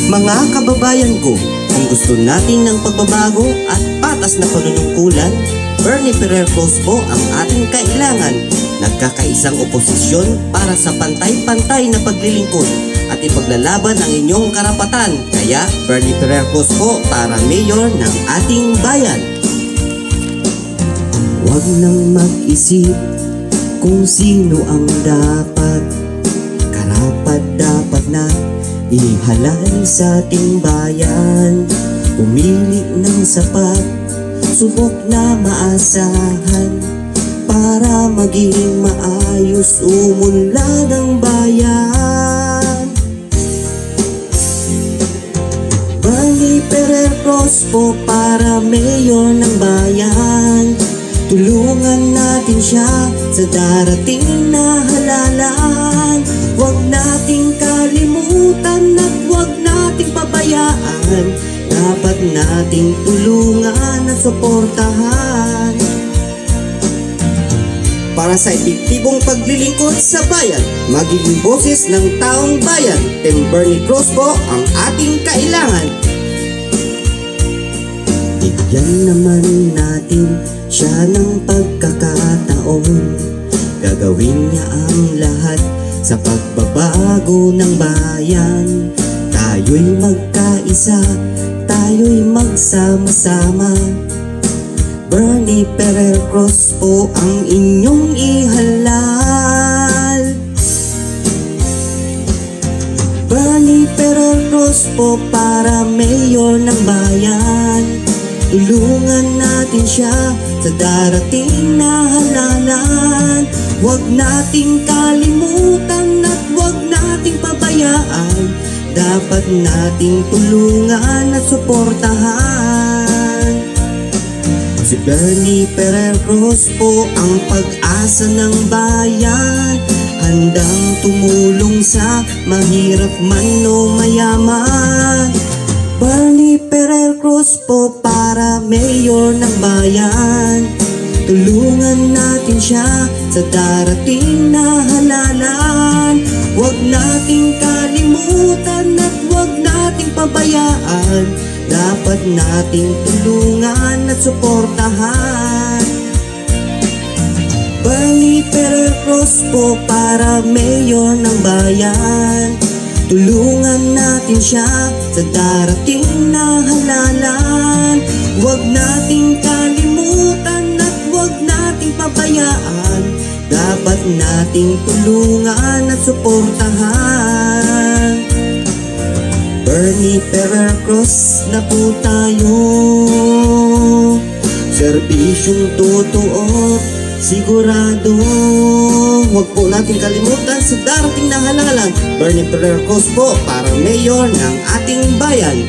Mga kababayan ko, kung gusto natin ng pagbabago at patas na panunungkulan, Bernie Ferrer Cruz po ang ating kailangan. Nagkakaisang oposisyon para sa pantay-pantay na paglilingkod at ipaglalaban ang inyong karapatan. Kaya Bernie Ferrer Cruz po para mayor ng ating bayan. Huwag nang mag-isip kung sino ang dapat, karapat dapat na ihalal sa ating bayan. Pumili ng sapat, subok na maasahan, para maging maayos umunlad ang bayan. Bernie Ferrer Cruz po para mayor ng bayan. Tulungan natin siya sa darating na halalan. Huwag nating kalimutan at huwag nating pabayaan. Dapat nating tulungan at suportahan para sa epektibong paglilingkod sa bayan, magiging boses ng taong bayan. Team Bernie Cruz po ang ating kailangan. Bigyan naman natin siya ng pagkakataon. Gagawin niya ang lahat sa pagbabago ng bayan. Tayo'y magkaisa, tayo'y magsama-sama. Bernie Ferrer Cruz po ang inyong ihalal. Bernie Ferrer Cruz po para mayor ng bayan. Tulungan natin siya sa darating na halalan. Huwag nating kalimutan at huwag nating pabayaan. Dapat nating tulungan at suportahan. Si Bernie Ferrer Cruz po ang pag-asa ng bayan. Handang tumulong sa mahirap man o mayaman. Bernie Ferrer Cruz po para mayor ng bayan. Tulungan natin siya sa darating na halalan. Huwag nating kalimutan at huwag nating pabayaan. Dapat nating tulungan at suportahan. Bernie Ferrer Cruz po para mayor ng bayan. Tulungan natin siya sa darating na halalan. Huwag nating kalimutan at huwag nating pabayaan. Dapat nating tulungan at suportahan. Bernie Ferrer Cruz na po tayo. Serbisyong totoo, sigurado. Huwag po natin kalimutan sa darating na halalan. Bernie Ferrer Cruz po para mayor ng ating bayan.